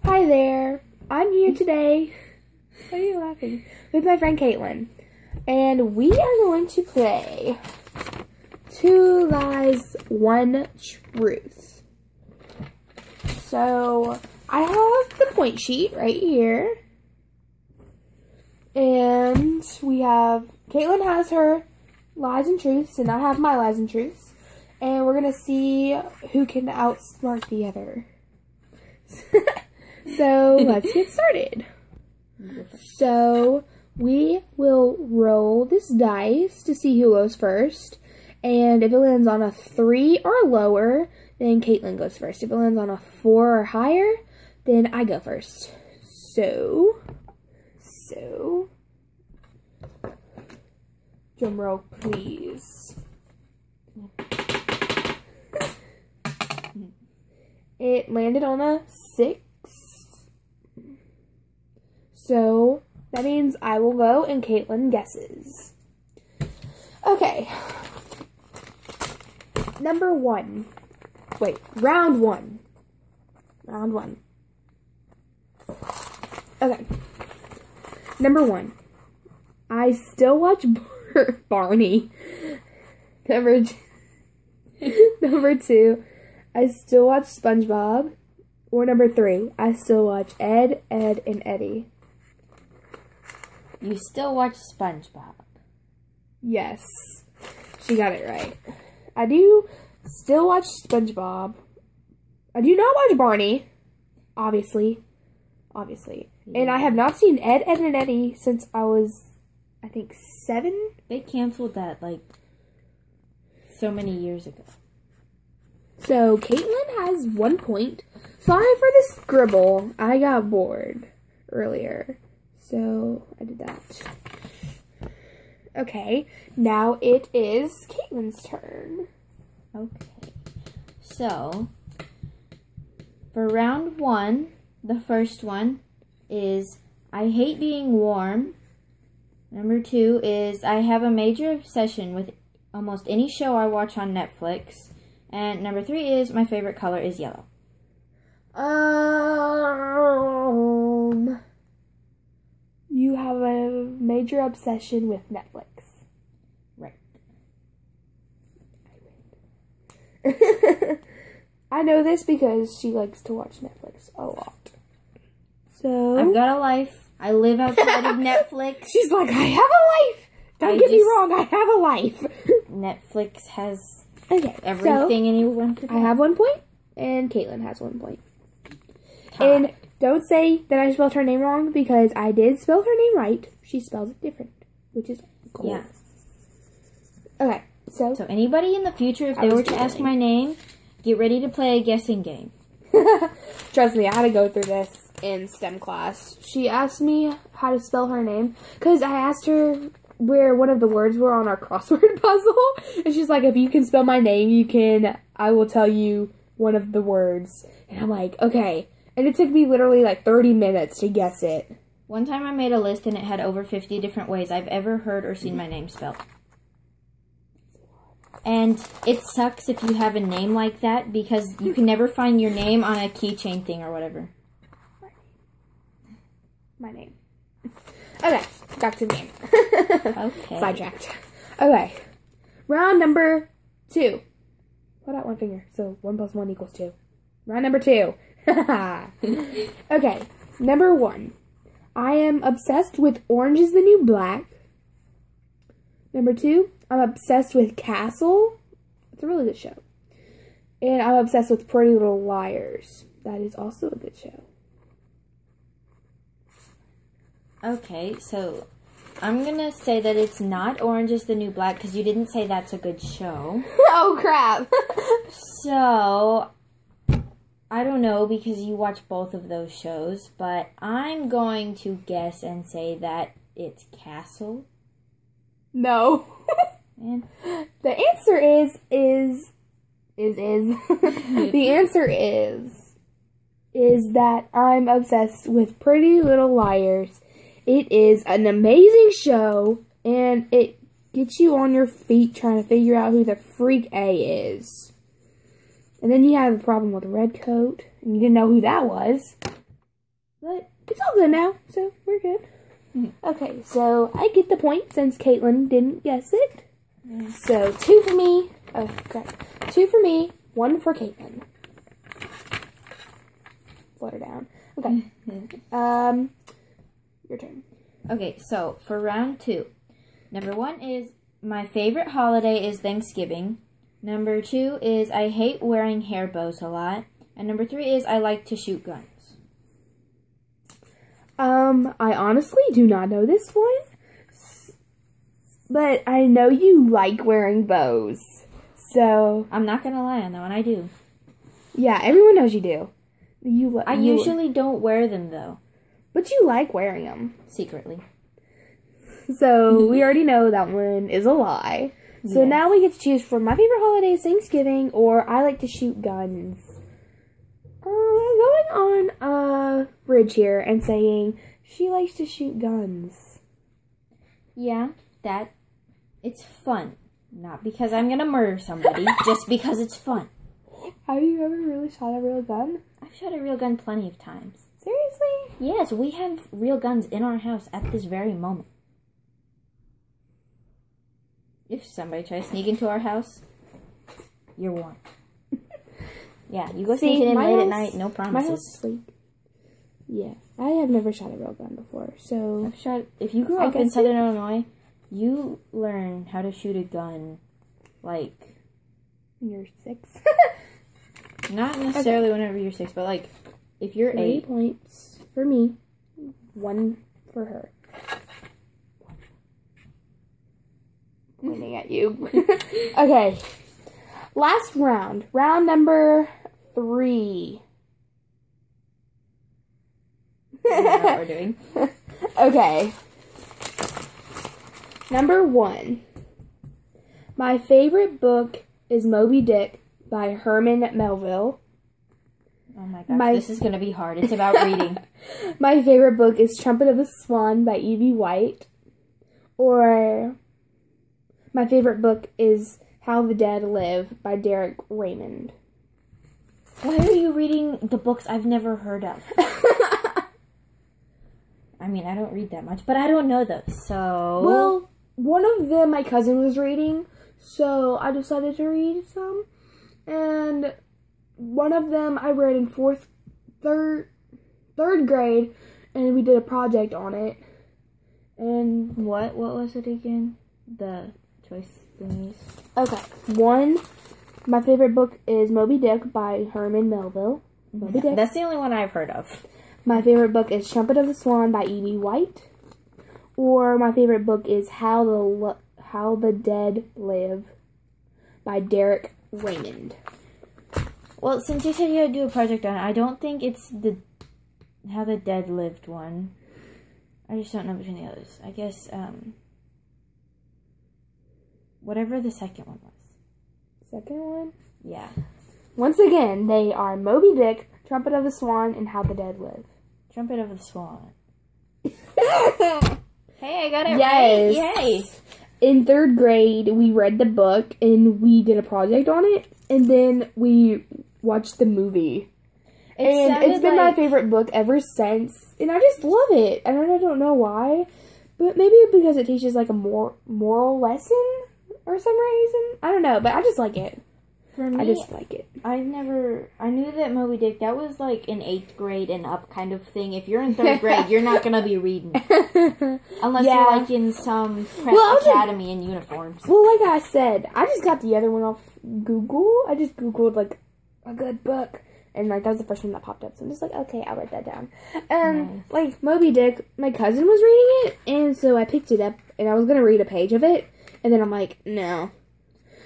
Hi there. I'm here today. Why are you laughing? With my friend Caitlin. And we are going to play 2 Lies, 1 Truth. So, I have the point sheet right here. And we have, Caitlin has her lies and truths, and I have my lies and truths. And we're going to see who can outsmart the other. So, let's get started. So, we will roll this dice to see who goes first. And if it lands on a 3 or lower, then Caitlin goes first. If it lands on a 4 or higher, then I go first. So, drum roll, please. It landed on a 6. So, that means I will go and Caitlin guesses. Okay. Number 1. Wait, round 1. Round 1. Okay. Number 1. I still watch Barney. Number 2. I still watch SpongeBob. Or number 3. I still watch Ed, Edd, and Eddy. You still watch SpongeBob. Yes. She got it right. I do still watch SpongeBob. I do not watch Barney. Obviously. Yeah. And I have not seen Ed, Edd, and Eddy since I was, I think, 7? They canceled that, like, so many years ago. So, Caitlin has 1 point. Sorry for the scribble. I got bored earlier. So, I did that. Okay, now it is Caitlin's turn. Okay. So, for round 1, the first one is I hate being warm. Number 2 is I have a major obsession with almost any show I watch on Netflix. And number 3 is my favorite color is yellow. You have a major obsession with Netflix. Right. I know this because she likes to watch Netflix a lot. So I've got a life. I live outside of Netflix. She's like, I have a life. Don't get me wrong, I have a life. Netflix has everything anyone could I have 1 point, and Caitlin has 1 point. And don't say that I spelled her name wrong, because I did spell her name right. She spells it different, which is cool. Yeah. Okay, so anybody in the future, if they were to ask my name, get ready to play a guessing game. Trust me, I had to go through this in STEM class. She asked me how to spell her name, because I asked her where one of the words were on our crossword puzzle. And she's like, if you can spell my name, I will tell you one of the words. And I'm like, okay. And it took me literally like 30 minutes to guess it. One time I made a list and it had over 50 different ways I've ever heard or seen my name spelled. And it sucks if you have a name like that because you can never find your name on a keychain thing or whatever. My name. Okay, back to the game. Okay. Sidetracked. Okay. Round number 2. Put out 1 finger. So 1 + 1 = 2. Round number 2. Okay. Number 1. I am obsessed with Orange is the New Black. Number 2. I'm obsessed with Castle. It's a really good show. And I'm obsessed with Pretty Little Liars. That is also a good show. Okay, so I'm going to say that it's not Orange is the New Black because you didn't say that's a good show. Oh, crap. So, I don't know because you watch both of those shows, but I'm going to guess and say that it's Castle. No. Man. The answer is the answer is that I'm obsessed with Pretty Little Liars. It is an amazing show, and it gets you on your feet trying to figure out who the freak A is. And then you have a problem with Redcoat, and you didn't know who that was. But it's all good now, so we're good. Mhm. Okay, so I get the point since Caitlin didn't guess it. So 2 for me. Oh, crap. 2 for me, 1 for Caitlin. Float her down. Okay. Your turn. Okay, so for round 2, number 1 is my favorite holiday is Thanksgiving. Number 2 is I hate wearing hair bows a lot. And number 3 is I like to shoot guns. I honestly do not know this one, but I know you like wearing bows. So I'm not gonna lie on that one, I do. yeah, everyone knows you do. I usually don't wear them though, but you like wearing them. secretly. So we already know that one is a lie. So Yes. now we get to choose from my favorite holiday is Thanksgiving or I like to shoot guns. I'm going on a bridge here and saying she likes to shoot guns. Yeah, it's fun. Not because I'm gonna murder somebody, just because it's fun. Have you ever really shot a real gun? I've shot a real gun plenty of times. Seriously? Yes, we have real guns in our house at this very moment. If somebody tries to sneak into our house, you're warned. Yeah, you go See, sneaking in my late at house- night, no My house promises. is like, yeah. I have never shot a real gun before, so I've shot. If you grew I up in guess Southern Illinois, you learn how to shoot a gun, like you're 6. not necessarily whenever you're 6, but like if you're 3 8. points for me, 1 for her. Pointing at you. Okay. Last round. Round number 3. I don't know what we're doing. Okay. Number 1. My favorite book is Moby Dick by Herman Melville. Oh my gosh, this is gonna be hard. It's about reading. My favorite book is Trumpet of the Swan by E.B. White. Or my favorite book is How the Dead Live by Derek Raymond. Why are you reading the books I've never heard of? I mean, I don't read that much, but I don't know those, so... Well, one of them my cousin was reading, so I decided to read some. And one of them I read in third grade, and we did a project on it. And What was it again? The choice thingies? okay, my favorite book is Moby Dick by Herman Melville. Moby Dick. That's the only one I've heard of. My favorite book is Trumpet of the Swan by E.B. White. Or my favorite book is How the Dead Live by Derek Raymond. Well, since you said you had to do a project on it, I don't think it's the How the Dead Lived one. I just don't know between the others. I guess, whatever the second one was. Second one? Yeah. Once again, they are Moby Dick, Trumpet of the Swan, and How the Dead Live. Trumpet of the Swan. Hey, I got it Yes. right. Yay. In third grade, we read the book, and we did a project on it, and then we watched the movie. And it's been my favorite book ever since, and I just love it. I don't know why, but maybe because it teaches like a moral lesson or some reason. I don't know, but I just like it. For me, I just like it. I knew that Moby Dick, that was like an 8th grade and up kind of thing. If you're in 3rd grade, you're not going to be reading. Unless Yeah. you're like in some prep academy in uniforms. Well, like I said, I just got the other one off Google. I just Googled like a good book. And like that was the first one that popped up. So I'm just like, okay, I'll write that down. Nice. Like Moby Dick, my cousin was reading it, and so I picked it up and I was gonna read a page of it, and then I'm like, no.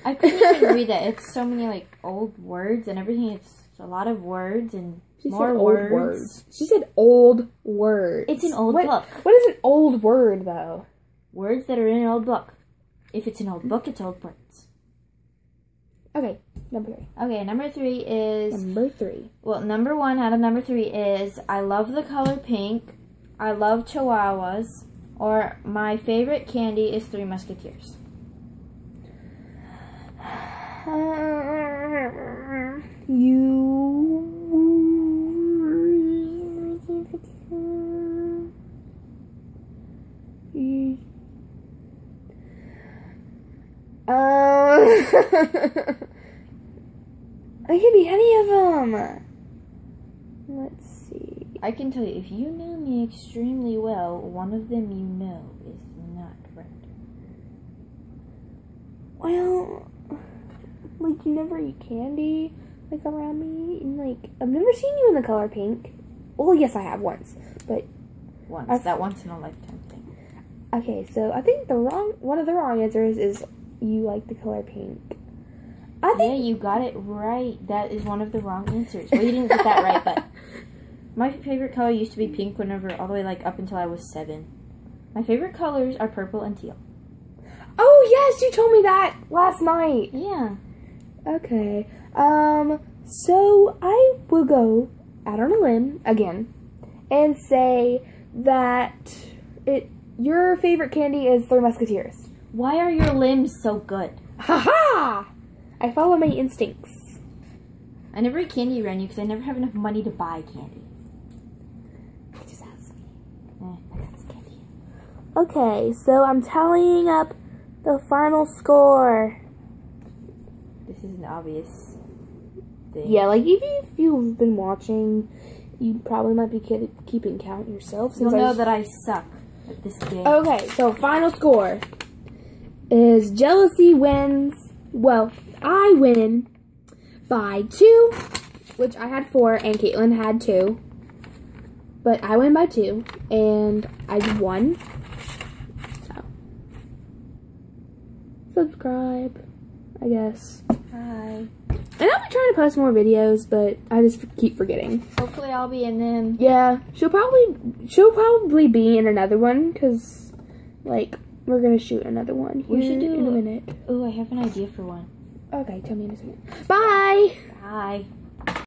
I couldn't even read that. It's so many like old words and everything. It's a lot of words and She more said old words. She said old words. It's an old book. What is an old word though? Words that are in an old book. If it's an old book, it's old words. Okay, number 3. Okay, number 3 is... Number 3. Well, number 1 out of number 3 is I love the color pink, I love chihuahuas, or my favorite candy is Three Musketeers. It could be any of them. Let's see. I can tell you, if you know me extremely well, one of them you know is not red. Well, like, you never eat candy, like, around me. And, like, I've never seen you in the color pink. Well, yes, I have once. But, That once in a lifetime thing. okay, so I think one of the wrong answers is you like the color pink. Yeah, you got it right. That is one of the wrong answers. Well, you didn't get that right, but my favorite color used to be pink whenever, all the way, like, up until I was 7. My favorite colors are purple and teal. Oh, yes, you told me that last night. Yeah. Okay. So I will go out on a limb again and say that your favorite candy is Three Musketeers. Why are your limbs so good? Ha-ha! I follow my instincts. I never eat candy around you because I never have enough money to buy candy. I just asked me. That's candy. Okay, so I'm tallying up the final score. This is an obvious thing. Yeah, like if you've been watching, you probably might be keeping count yourself. You'll know that I suck at this game. Okay, so final score is Jealousy wins. Well, I win by 2, which I had 4 and Caitlin had 2. But I win by 2 and I won. So subscribe, I guess. Hi. And I'll be trying to post more videos, but I just keep forgetting. Hopefully I'll be in them. Yeah, she'll probably be in another one because, like, we're gonna shoot another one here We should do in a minute. Oh, I have an idea for one. Okay, tell me in a second. Bye. Bye.